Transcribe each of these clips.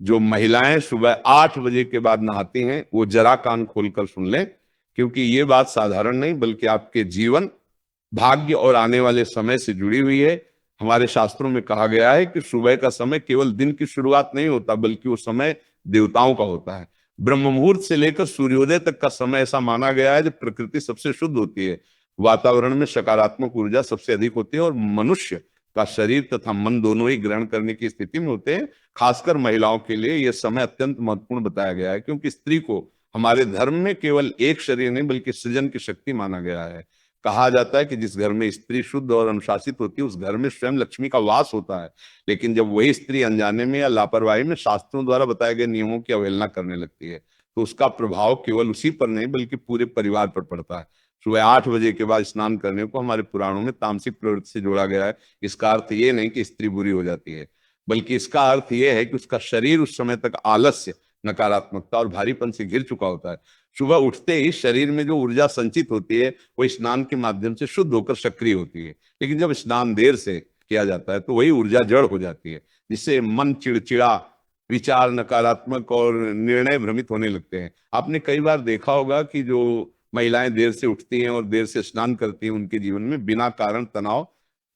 जो महिलाएं सुबह 8 बजे के बाद नहाती हैं वो जरा कान खोलकर सुन लें, क्योंकि ये बात साधारण नहीं बल्कि आपके जीवन, भाग्य और आने वाले समय से जुड़ी हुई है। हमारे शास्त्रों में कहा गया है कि सुबह का समय केवल दिन की शुरुआत नहीं होता बल्कि वो समय देवताओं का होता है। ब्रह्म मुहूर्त से लेकर सूर्योदय तक का समय ऐसा माना गया है जब प्रकृति सबसे शुद्ध होती है, वातावरण में सकारात्मक ऊर्जा सबसे अधिक होती है और मनुष्य का शरीर तथा मन दोनों ही ग्रहण करने की स्थिति में होते हैं। खासकर महिलाओं के लिए यह समय अत्यंत महत्वपूर्ण बताया गया है, क्योंकि स्त्री को हमारे धर्म में केवल एक शरीर नहीं बल्कि सृजन की शक्ति माना गया है। कहा जाता है कि जिस घर में स्त्री शुद्ध और अनुशासित होती है उस घर में स्वयं लक्ष्मी का वास होता है। लेकिन जब वही स्त्री अनजाने में या लापरवाही में शास्त्रों द्वारा बताए गए नियमों की अवहेलना करने लगती है तो उसका प्रभाव केवल उसी पर नहीं बल्कि पूरे परिवार पर पड़ता है। सुबह 8 बजे के बाद स्नान करने को हमारे पुराणों में तामसिक प्रवृत्ति से जोड़ा गया है। इसका अर्थ ये नहीं कि स्त्री बुरी हो जाती है, बल्कि इसका अर्थ यह है कि उसका शरीर उस समय तक आलस्य, नकारात्मकता और भारीपन से घिर चुका होता है। सुबह उठते ही शरीर में जो ऊर्जा संचित होती है वो स्नान के माध्यम से शुद्ध होकर सक्रिय होती है। लेकिन जब स्नान देर से किया जाता है तो वही ऊर्जा जड़ हो जाती है, जिससे मन चिड़चिड़ा, विचार नकारात्मक और निर्णय भ्रमित होने लगते हैं। आपने कई बार देखा होगा कि जो महिलाएं देर से उठती हैं और देर से स्नान करती हैं उनके जीवन में बिना कारण तनाव,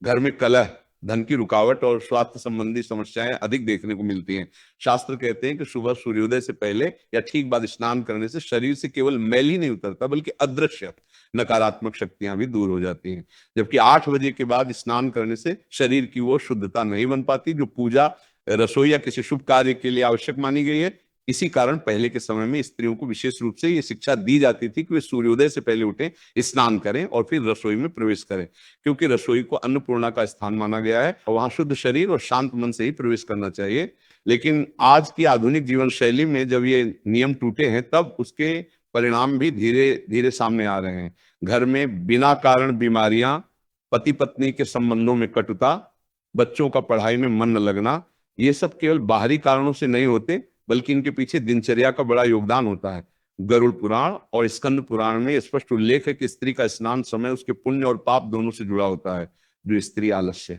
घर में कलह, धन की रुकावट और स्वास्थ्य संबंधी समस्याएं अधिक देखने को मिलती हैं। शास्त्र कहते हैं कि सुबह सूर्योदय से पहले या ठीक बाद स्नान करने से शरीर से केवल मैल ही नहीं उतरता बल्कि अदृश्य नकारात्मक शक्तियां भी दूर हो जाती हैं। जबकि 8 बजे के बाद स्नान करने से शरीर की वो शुद्धता नहीं बन पाती जो पूजा, रसोई या किसी शुभ कार्य के लिए आवश्यक मानी गई है। इसी कारण पहले के समय में स्त्रियों को विशेष रूप से ये शिक्षा दी जाती थी कि वे सूर्योदय से पहले उठें, स्नान करें और फिर रसोई में प्रवेश करें, क्योंकि रसोई को अन्नपूर्णा का स्थान माना गया है और वहां शुद्ध शरीर और शांत मन से ही प्रवेश करना चाहिए। लेकिन आज की आधुनिक जीवन शैली में जब ये नियम टूटे हैं तब उसके परिणाम भी धीरे धीरे सामने आ रहे हैं। घर में बिना कारण बीमारियां, पति पत्नी के संबंधों में कटुता, बच्चों का पढ़ाई में मन न लगना, ये सब केवल बाहरी कारणों से नहीं होते बल्कि इनके पीछे दिनचर्या का बड़ा योगदान होता है। गरुड़ पुराण और स्कंद पुराण में स्पष्ट उल्लेख है कि स्त्री का स्नान समय उसके पुण्य और पाप दोनों से जुड़ा होता है। जो स्त्री आलस्य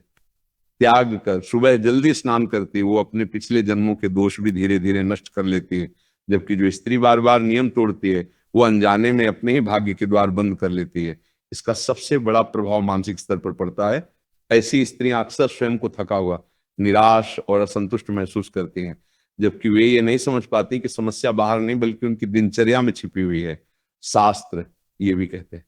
त्याग कर सुबह जल्दी स्नान करती है वो अपने पिछले जन्मों के दोष भी धीरे धीरे नष्ट कर लेती है, जबकि जो स्त्री बार बार नियम तोड़ती है वो अनजाने में अपने ही भाग्य के द्वार बंद कर लेती है। इसका सबसे बड़ा प्रभाव मानसिक स्तर पर पड़ता है। ऐसी स्त्रियां अक्सर स्वयं को थका हुआ, निराश और असंतुष्ट महसूस करती हैं, जबकि वे ये नहीं समझ पाती कि समस्या बाहर नहीं बल्कि उनकी दिनचर्या में छिपी हुई है। शास्त्र ये भी कहते हैं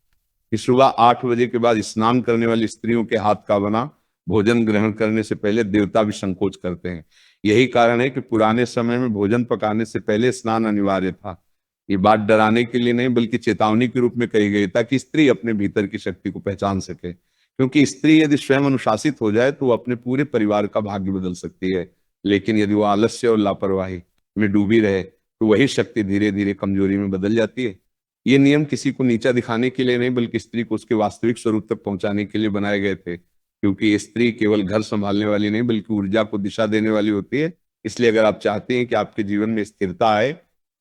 कि सुबह 8 बजे के बाद स्नान करने वाली स्त्रियों के हाथ का बना भोजन ग्रहण करने से पहले देवता भी संकोच करते हैं। यही कारण है कि पुराने समय में भोजन पकाने से पहले स्नान अनिवार्य था। ये बात डराने के लिए नहीं बल्कि चेतावनी के रूप में कही गई ताकि स्त्री अपने भीतर की शक्ति को पहचान सके, क्योंकि स्त्री यदि स्वयं अनुशासित हो जाए तो वो अपने पूरे परिवार का भाग्य बदल सकती है। लेकिन यदि वो आलस्य और लापरवाही में डूबी रहे तो वही शक्ति धीरे धीरे कमजोरी में बदल जाती है। ये नियम किसी को नीचा दिखाने के लिए नहीं बल्कि स्त्री को उसके वास्तविक स्वरूप तक पहुंचाने के लिए बनाए गए थे, क्योंकि स्त्री केवल घर संभालने वाली नहीं बल्कि ऊर्जा को दिशा देने वाली होती है। इसलिए अगर आप चाहते हैं कि आपके जीवन में स्थिरता आए,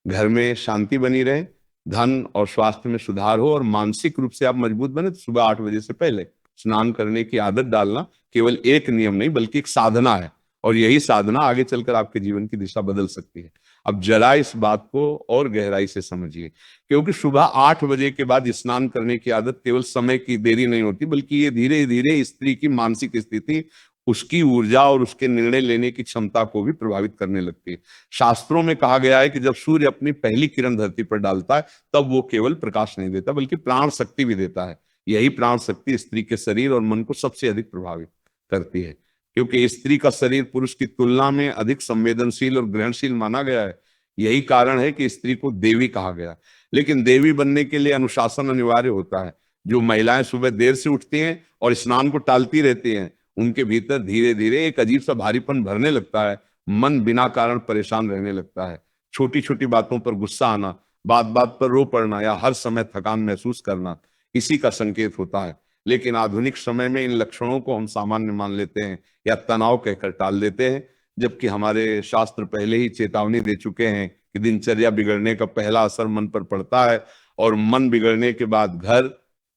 घर में शांति बनी रहे, धन और स्वास्थ्य में सुधार हो और मानसिक रूप से आप मजबूत बने, तो सुबह 8 बजे से पहले स्नान करने की आदत डालना केवल एक नियम नहीं बल्कि एक साधना है। और यही साधना आगे चलकर आपके जीवन की दिशा बदल सकती है। अब जरा इस बात को और गहराई से समझिए, क्योंकि सुबह 8 बजे के बाद स्नान करने की आदत केवल समय की देरी नहीं होती बल्कि ये धीरे धीरे स्त्री की मानसिक स्थिति, उसकी ऊर्जा और उसके निर्णय लेने की क्षमता को भी प्रभावित करने लगती है। शास्त्रों में कहा गया है कि जब सूर्य अपनी पहली किरण धरती पर डालता है तब वो केवल प्रकाश नहीं देता बल्कि प्राण शक्ति भी देता है। यही प्राण शक्ति स्त्री के शरीर और मन को सबसे अधिक प्रभावित करती है, क्योंकि स्त्री का शरीर पुरुष की तुलना में अधिक संवेदनशील और ग्रहणशील माना गया है। यही कारण है कि स्त्री को देवी कहा गया। लेकिन देवी बनने के लिए अनुशासन अनिवार्य होता है। जो महिलाएं सुबह देर से उठती हैं और स्नान को टालती रहती हैं उनके भीतर धीरे धीरे एक अजीब सा भारीपन भरने लगता है। मन बिना कारण परेशान रहने लगता है। छोटी छोटी बातों पर गुस्सा आना, बात बात पर रो पड़ना या हर समय थकान महसूस करना इसी का संकेत होता है। लेकिन आधुनिक समय में इन लक्षणों को हम सामान्य मान लेते हैं या तनाव कहकर टाल देते हैं, जबकि हमारे शास्त्र पहले ही चेतावनी दे चुके हैं कि दिनचर्या बिगड़ने का पहला असर मन पर पड़ता है और मन बिगड़ने के बाद घर,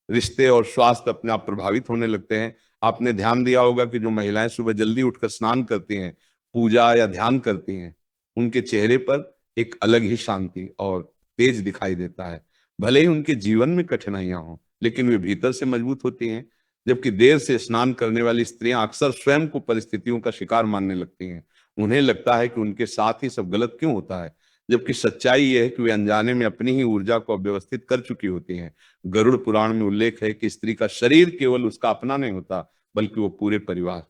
रिश्ते और स्वास्थ्य अपने आप प्रभावित होने लगते हैं। आपने ध्यान दिया होगा कि जो महिलाएं सुबह जल्दी उठकर स्नान करती हैं, पूजा या ध्यान करती हैं, उनके चेहरे पर एक अलग ही शांति और तेज दिखाई देता है। भले ही उनके जीवन में कठिनाइयां हों, लेकिन वे भीतर से मजबूत होती हैं। जबकि देर से स्नान करने वाली स्त्रियां अक्सर स्वयं को परिस्थितियों का शिकार मानने लगती हैं। उन्हें लगता है कि उनके साथ ही सब गलत क्यों होता है, जबकि सच्चाई यह है कि वे अनजाने में अपनी ही ऊर्जा को अव्यवस्थित कर चुकी होती हैं। गरुड़ पुराण में उल्लेख है कि स्त्री का शरीर केवल उसका अपना नहीं होता, बल्कि वो पूरे परिवार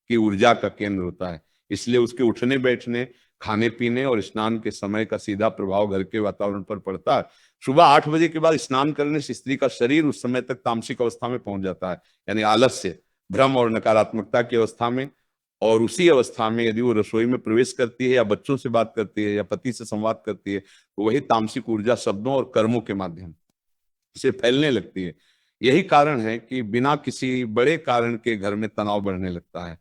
की ऊर्जा का केंद्र होता है। इसलिए उसके उठने बैठने, खाने पीने और स्नान के समय का सीधा प्रभाव घर के वातावरण पर पड़ता है। सुबह 8 बजे के बाद स्नान करने से स्त्री का शरीर उस समय तक तामसिक अवस्था में पहुंच जाता है, यानी आलस्य, भ्रम और नकारात्मकता की अवस्था में। और उसी अवस्था में यदि वो रसोई में प्रवेश करती है या बच्चों से बात करती है या पति से संवाद करती है, तो वही तामसिक ऊर्जा शब्दों और कर्मों के माध्यम से फैलने लगती है। यही कारण है कि बिना किसी बड़े कारण के घर में तनाव बढ़ने लगता है,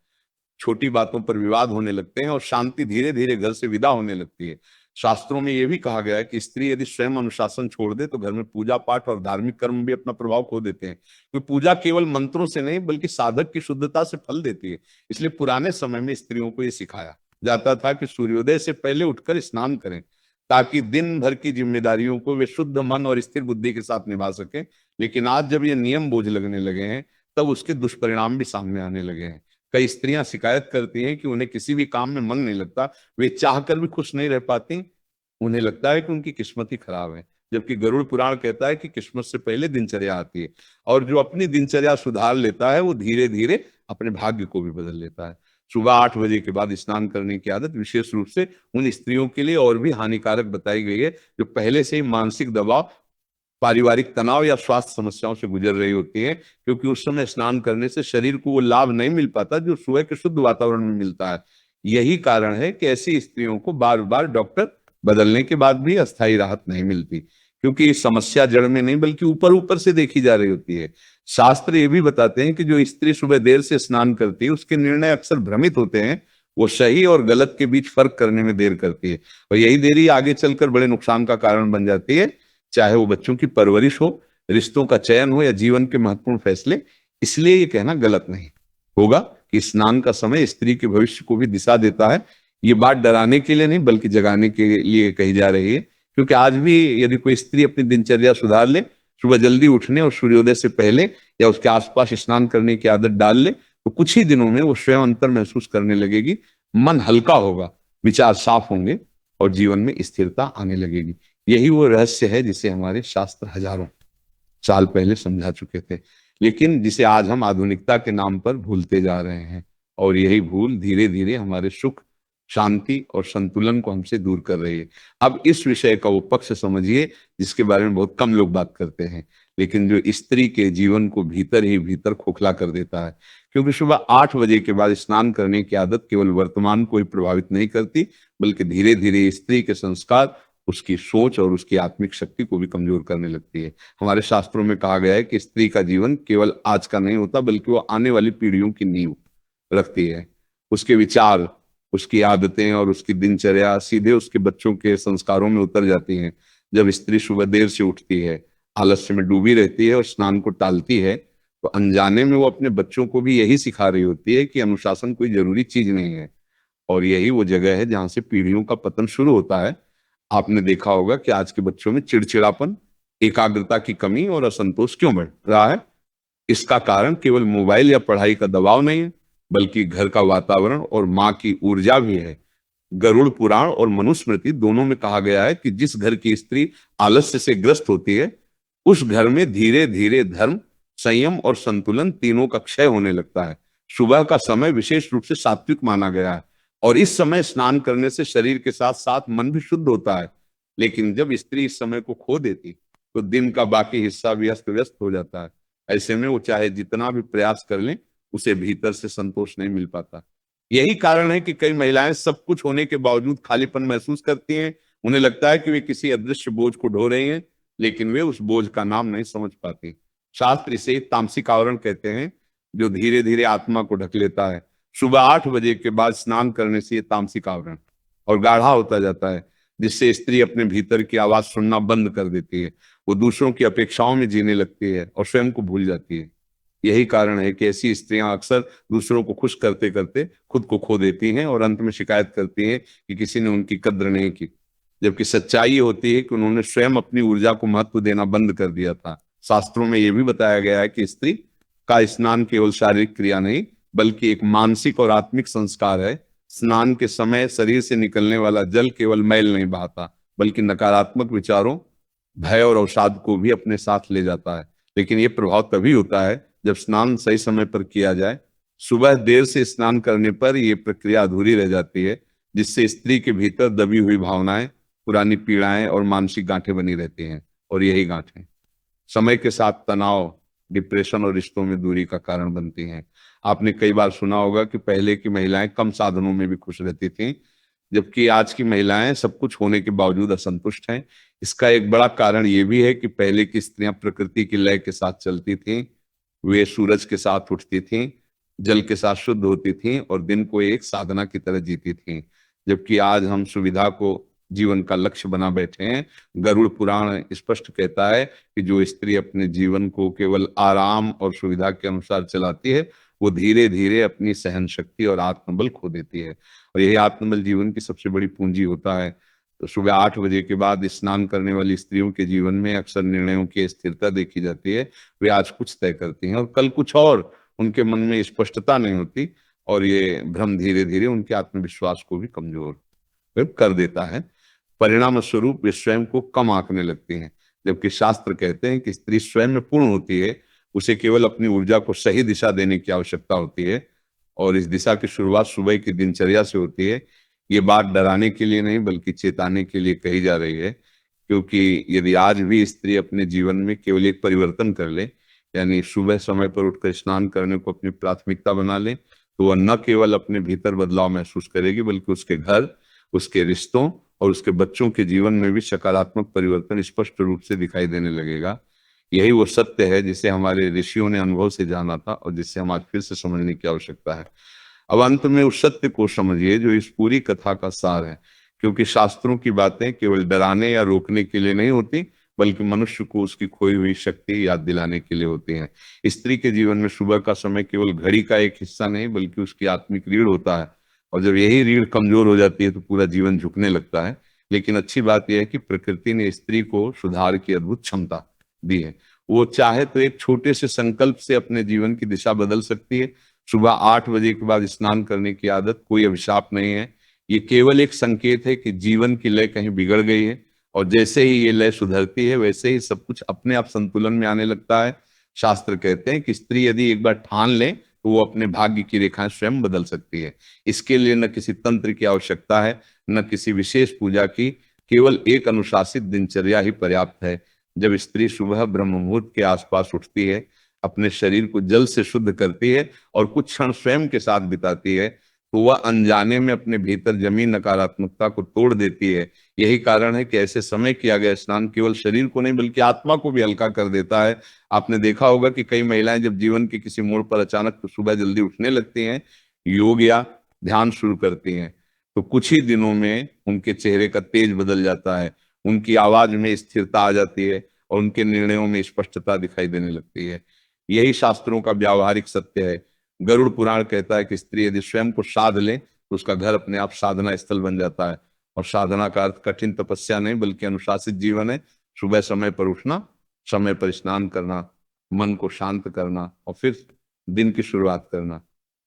छोटी बातों पर विवाद होने लगते हैं और शांति धीरे धीरे घर से विदा होने लगती है। शास्त्रों में यह भी कहा गया है कि स्त्री यदि स्वयं अनुशासन छोड़ दे तो घर में पूजा पाठ और धार्मिक कर्म भी अपना प्रभाव खो देते हैं। क्योंकि पूजा केवल मंत्रों से नहीं बल्कि साधक की शुद्धता से फल देती है। इसलिए पुराने समय में स्त्रियों को यह सिखाया जाता था कि सूर्योदय से पहले उठकर स्नान करें, ताकि दिन भर की जिम्मेदारियों को वे शुद्ध मन और स्थिर बुद्धि के साथ निभा सकें। लेकिन आज जब ये नियम बोझ लगने लगे हैं, तब उसके दुष्परिणाम भी सामने आने लगे हैं। कई स्त्रियां शिकायत करती हैं कि उन्हें किसी भी काम में मन नहीं लगता, वे चाहकर भी खुश नहीं रह पाती, उन्हें लगता है कि उनकी किस्मत ही खराब है। जबकि गरुड़ पुराण कहता है कि किस्मत से पहले दिनचर्या आती है, और जो अपनी दिनचर्या सुधार लेता है वो धीरे धीरे अपने भाग्य को भी बदल लेता है। सुबह 8 बजे के बाद स्नान करने की आदत विशेष रूप से उन स्त्रियों के लिए और भी हानिकारक बताई गई है जो पहले से ही मानसिक दबाव, पारिवारिक तनाव या स्वास्थ्य समस्याओं से गुजर रही होती है, क्योंकि उस समय स्नान करने से शरीर को वो लाभ नहीं मिल पाता जो सुबह के शुद्ध वातावरण में मिलता है। यही कारण है कि ऐसी स्त्रियों को बार बार डॉक्टर बदलने के बाद भी अस्थायी राहत नहीं मिलती, क्योंकि ये समस्या जड़ में नहीं बल्कि ऊपर ऊपर से देखी जा रही होती है। शास्त्र ये भी बताते हैं कि जो स्त्री सुबह देर से स्नान करती है उसके निर्णय अक्सर भ्रमित होते हैं, वो सही और गलत के बीच फर्क करने में देर करती है, और यही देरी आगे चलकर बड़े नुकसान का कारण बन जाती है, चाहे वो बच्चों की परवरिश हो, रिश्तों का चयन हो या जीवन के महत्वपूर्ण फैसले। इसलिए ये कहना गलत नहीं होगा कि स्नान का समय स्त्री के भविष्य को भी दिशा देता है। ये बात डराने के लिए नहीं बल्कि जगाने के लिए कही जा रही है, क्योंकि आज भी यदि कोई स्त्री अपनी दिनचर्या सुधार ले, सुबह जल्दी उठने और सूर्योदय से पहले या उसके आसपास स्नान करने की आदत डाल ले, तो कुछ ही दिनों में वो स्वयं अंतर महसूस करने लगेगी, मन हल्का होगा, विचार साफ होंगे और जीवन में स्थिरता आने लगेगी। यही वो रहस्य है जिसे हमारे शास्त्र हजारों साल पहले समझा चुके थे, लेकिन जिसे आज हम आधुनिकता के नाम पर भूलते जा रहे हैं। और यही भूल धीरे धीरे हमारे सुख, शांति और संतुलन को हमसे दूर कर रही है। अब इस विषय का वो पक्ष समझिए जिसके बारे में बहुत कम लोग बात करते हैं, लेकिन जो स्त्री के जीवन को भीतर ही भीतर खोखला कर देता है। क्योंकि सुबह 8 बजे के बाद स्नान करने की आदत केवल वर्तमान को ही प्रभावित नहीं करती, बल्कि धीरे धीरे स्त्री के संस्कार, उसकी सोच और उसकी आत्मिक शक्ति को भी कमजोर करने लगती है। हमारे शास्त्रों में कहा गया है कि स्त्री का जीवन केवल आज का नहीं होता, बल्कि वो आने वाली पीढ़ियों की नींव रखती है। उसके विचार, उसकी आदतें और उसकी दिनचर्या सीधे उसके बच्चों के संस्कारों में उतर जाती हैं। जब स्त्री सुबह देर से उठती है, आलस्य में डूबी रहती है और स्नान को टालती है, तो अनजाने में वो अपने बच्चों को भी यही सिखा रही होती है कि अनुशासन कोई जरूरी चीज नहीं है। और यही वो जगह है जहां से पीढ़ियों का पतन शुरू होता है। आपने देखा होगा कि आज के बच्चों में चिड़चिड़ापन, एकाग्रता की कमी और असंतोष क्यों बढ़ रहा है। इसका कारण केवल मोबाइल या पढ़ाई का दबाव नहीं है, बल्कि घर का वातावरण और माँ की ऊर्जा भी है। गरुड़ पुराण और मनुस्मृति दोनों में कहा गया है कि जिस घर की स्त्री आलस्य से ग्रस्त होती है, उस घर में धीरे धीरे धर्म, संयम और संतुलन तीनों का क्षय होने लगता है। सुबह का समय विशेष रूप से सात्विक माना गया है, और इस समय स्नान करने से शरीर के साथ साथ मन भी शुद्ध होता है। लेकिन जब स्त्री इस समय को खो देती, तो दिन का बाकी हिस्सा भी अस्त व्यस्त हो जाता है। ऐसे में वो चाहे जितना भी प्रयास कर लें, उसे भीतर से संतोष नहीं मिल पाता। यही कारण है कि कई महिलाएं सब कुछ होने के बावजूद खालीपन महसूस करती हैं। उन्हें लगता है कि वे किसी अदृश्य बोझ को ढो रही हैं, लेकिन वे उस बोझ का नाम नहीं समझ पाती। शास्त्र इसे तामसिक आवरण कहते हैं, जो धीरे धीरे आत्मा को ढक लेता है। सुबह 8 बजे के बाद स्नान करने से ये तामसिक आवरण और गाढ़ा होता जाता है, जिससे स्त्री अपने भीतर की आवाज सुनना बंद कर देती है। वो दूसरों की अपेक्षाओं में जीने लगती है और स्वयं को भूल जाती है। यही कारण है कि ऐसी स्त्रियां अक्सर दूसरों को खुश करते करते खुद को खो देती हैं और अंत में शिकायत करती हैं कि किसी ने उनकी कद्र नहीं की। जबकि सच्चाई ये होती है कि उन्होंने स्वयं अपनी ऊर्जा को महत्व देना बंद कर दिया था। शास्त्रों में यह भी बताया गया है कि स्त्री का स्नान केवल शारीरिक क्रिया नहीं बल्कि एक मानसिक और आत्मिक संस्कार है। स्नान के समय शरीर से निकलने वाला जल केवल मैल नहीं बहाता बल्कि नकारात्मक विचारों, भय और अवसाद को भी अपने साथ ले जाता है। लेकिन ये प्रभाव तभी होता है जब स्नान सही समय पर किया जाए। सुबह देर से स्नान करने पर यह प्रक्रिया अधूरी रह जाती है, जिससे स्त्री के भीतर दबी हुई भावनाएं, पुरानी पीड़ाएं और मानसिक गांठें बनी रहती हैं। और यही गांठें समय के साथ तनाव, डिप्रेशन और रिश्तों में दूरी का कारण बनती हैं। आपने कई बार सुना होगा कि पहले की महिलाएं कम साधनों में भी खुश रहती थीं, जबकि आज की महिलाएं सब कुछ होने के बावजूद असंतुष्ट हैं। इसका एक बड़ा कारण ये भी है कि पहले की स्त्रियां प्रकृति की लय के साथ चलती थीं। वे सूरज के साथ उठती थीं, जल के साथ शुद्ध होती थीं और दिन को एक साधना की तरह जीती थीं। जबकि आज हम सुविधा को जीवन का लक्ष्य बना बैठे हैं। गरुड़ पुराण स्पष्ट कहता है कि जो स्त्री अपने जीवन को केवल आराम और सुविधा के अनुसार चलाती है, वो धीरे धीरे अपनी सहन शक्ति और आत्मबल खो देती है। और यही आत्मबल जीवन की सबसे बड़ी पूंजी होता है। तो सुबह 8 बजे के बाद स्नान करने वाली स्त्रियों के जीवन में अक्सर निर्णयों की स्थिरता देखी जाती है। वे आज कुछ तय करती हैं और कल कुछ और। उनके मन में स्पष्टता नहीं होती और ये भ्रम धीरे धीरे उनके आत्मविश्वास को भी कमजोर कर देता है। परिणाम स्वरूप वे स्वयं को कम आंकने लगती हैं। जबकि शास्त्र कहते हैं कि स्त्री स्वयं में पूर्ण होती है, उसे केवल अपनी ऊर्जा को सही दिशा देने की आवश्यकता होती है और इस दिशा की शुरुआत सुबह की दिनचर्या से होती है। ये बात डराने के लिए नहीं बल्कि चेताने के लिए कही जा रही है, क्योंकि यदि आज भी स्त्री अपने जीवन में केवल एक परिवर्तन कर ले, यानी सुबह समय पर उठकर स्नान करने को अपनी प्राथमिकता बना ले, तो वह न केवल अपने भीतर बदलाव महसूस करेगी बल्कि उसके घर, उसके रिश्तों और उसके बच्चों के जीवन में भी सकारात्मक परिवर्तन स्पष्ट रूप से दिखाई देने लगेगा। यही वो सत्य है जिसे हमारे ऋषियों ने अनुभव से जाना था और जिसे हम आज फिर से समझने की आवश्यकता है। अब अंत में उस सत्य को समझिए जो इस पूरी कथा का सार है, क्योंकि शास्त्रों की बातें केवल डराने या रोकने के लिए नहीं होती बल्कि मनुष्य को उसकी खोई हुई शक्ति याद दिलाने के लिए होती हैं। स्त्री के जीवन में सुबह का समय केवल घड़ी का एक हिस्सा नहीं बल्कि उसकी आत्मिक रीढ़ होता है और जब यही रीढ़ कमजोर हो जाती है तो पूरा जीवन झुकने लगता है। लेकिन अच्छी बात यह है कि प्रकृति ने स्त्री को सुधार की अद्भुत क्षमता दी है। वो चाहे तो एक छोटे से संकल्प से अपने जीवन की दिशा बदल सकती है। सुबह 8 बजे के बाद स्नान करने की आदत कोई अभिशाप नहीं है, ये केवल एक संकेत है कि जीवन की लय कहीं बिगड़ गई है और जैसे ही ये लय सुधरती है वैसे ही सब कुछ अपने आप संतुलन में आने लगता है। शास्त्र कहते हैं कि स्त्री यदि एक बार ठान ले तो वो अपने भाग्य की रेखाएं स्वयं बदल सकती है। इसके लिए न किसी तंत्र की आवश्यकता है, न किसी विशेष पूजा की, केवल एक अनुशासित दिनचर्या ही पर्याप्त है। जब स्त्री सुबह ब्रह्म मुहूर्त के आसपास उठती है, अपने शरीर को जल से शुद्ध करती है और कुछ क्षण स्वयं के साथ बिताती है, तो वह अनजाने में अपने भीतर जमी नकारात्मकता को तोड़ देती है। यही कारण है कि ऐसे समय किया गया स्नान केवल शरीर को नहीं बल्कि आत्मा को भी हल्का कर देता है। आपने देखा होगा कि कई महिलाएं जब जीवन के किसी मोड़ पर अचानक तो सुबह जल्दी उठने लगती हैं, योग या ध्यान शुरू करती हैं, तो कुछ ही दिनों में उनके चेहरे का तेज बदल जाता है, उनकी आवाज में स्थिरता आ जाती है और उनके निर्णयों में स्पष्टता दिखाई देने लगती है। यही शास्त्रों का व्यावहारिक सत्य है। गरुड़ पुराण कहता है कि स्त्री यदि स्वयं को साध ले तो उसका घर अपने आप साधना स्थल बन जाता है। और साधना का अर्थ कठिन तपस्या नहीं बल्कि अनुशासित जीवन है। सुबह समय पर उठना, समय पर स्नान करना, मन को शांत करना और फिर दिन की शुरुआत करना,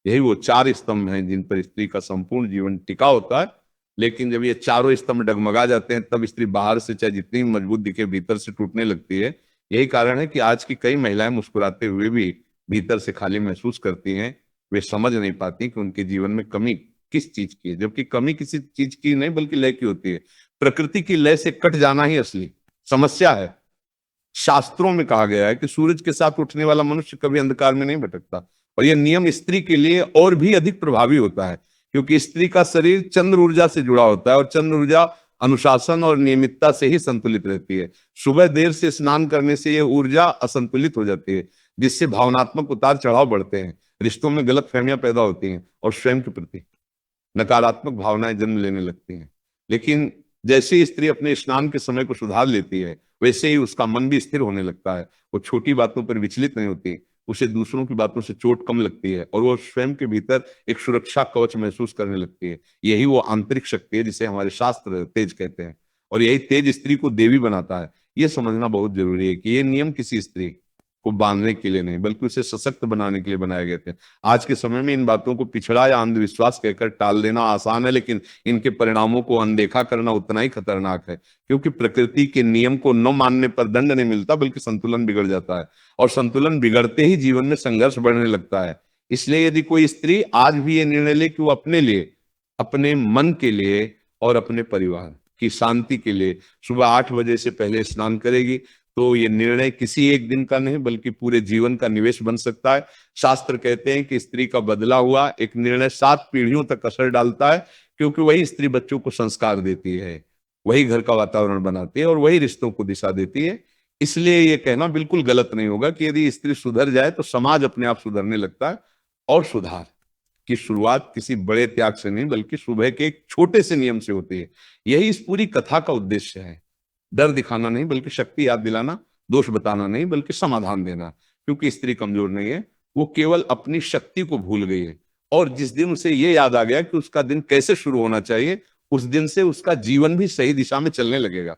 यही वो 4 स्तंभ हैं जिन पर स्त्री का संपूर्ण जीवन टिका होता है। लेकिन जब ये चारों स्तंभ डगमगा जाते हैं तब स्त्री बाहर से चाहे जितनी मजबूत दिखे भीतर से टूटने लगती है। यही कारण है कि आज की कई महिलाएं मुस्कुराते हुए भी भीतर से खाली महसूस करती हैं। वे समझ नहीं पाती कि उनके जीवन में कमी किस चीज की है, जबकि कमी किसी चीज की नहीं बल्कि लय की होती है। प्रकृति की लय से कट जाना ही असली समस्या है। शास्त्रों में कहा गया है कि सूरज के साथ उठने वाला मनुष्य कभी अंधकार में नहीं भटकता और यह नियम स्त्री के लिए और भी अधिक प्रभावी होता है, क्योंकि स्त्री का शरीर चंद्र ऊर्जा से जुड़ा होता है और चंद्र ऊर्जा अनुशासन और नियमितता से ही संतुलित रहती है। सुबह देर से स्नान करने से यह ऊर्जा असंतुलित हो जाती है, जिससे भावनात्मक उतार चढ़ाव बढ़ते हैं, रिश्तों में गलत फहमियां पैदा होती हैं और स्वयं के प्रति नकारात्मक भावनाएं जन्म लेने लगती हैं। लेकिन जैसे ही स्त्री अपने स्नान के समय को सुधार लेती है वैसे ही उसका मन भी स्थिर होने लगता है। वो छोटी बातों पर विचलित नहीं होती, उसे दूसरों की बातों से चोट कम लगती है और वो स्वयं के भीतर एक सुरक्षा कवच महसूस करने लगती है। यही वो आंतरिक शक्ति है जिसे हमारे शास्त्र तेज कहते हैं, और यही तेज स्त्री को देवी बनाता है। ये समझना बहुत जरूरी है कि ये नियम किसी स्त्री को बांधने के लिए नहीं बल्कि उसे सशक्त बनाने के लिए बनाए गए थे। आज के समय में इन बातों को पिछड़ा या अंधविश्वास कहकर टाल देना आसान है, लेकिन इनके परिणामों को अनदेखा करना उतना ही खतरनाक है, क्योंकि प्रकृति के नियम को न मानने पर दंड नहीं मिलता बल्कि संतुलन बिगड़ जाता है, और संतुलन बिगड़ते ही जीवन में संघर्ष बढ़ने लगता है। इसलिए यदि कोई स्त्री आज भी ये निर्णय ले कि वो अपने लिए, अपने मन के लिए और अपने परिवार की शांति के लिए सुबह 8 बजे से पहले स्नान करेगी, तो ये निर्णय किसी एक दिन का नहीं बल्कि पूरे जीवन का निवेश बन सकता है। शास्त्र कहते हैं कि स्त्री का बदला हुआ एक निर्णय 7 पीढ़ियों तक असर डालता है, क्योंकि वही स्त्री बच्चों को संस्कार देती है, वही घर का वातावरण बनाती है और वही रिश्तों को दिशा देती है। इसलिए ये कहना बिल्कुल गलत नहीं होगा कि यदि स्त्री सुधर जाए तो समाज अपने आप सुधरने लगता है। और सुधार की शुरुआत किसी बड़े त्याग से नहीं बल्कि सुबह के एक छोटे से नियम से होती है। यही इस पूरी कथा का उद्देश्य है, डर दिखाना नहीं बल्कि शक्ति याद दिलाना, दोष बताना नहीं बल्कि समाधान देना। क्योंकि स्त्री कमजोर नहीं है, वो केवल अपनी शक्ति को भूल गई है, और जिस दिन उसे ये याद आ गया कि उसका दिन कैसे शुरू होना चाहिए, उस दिन से उसका जीवन भी सही दिशा में चलने लगेगा।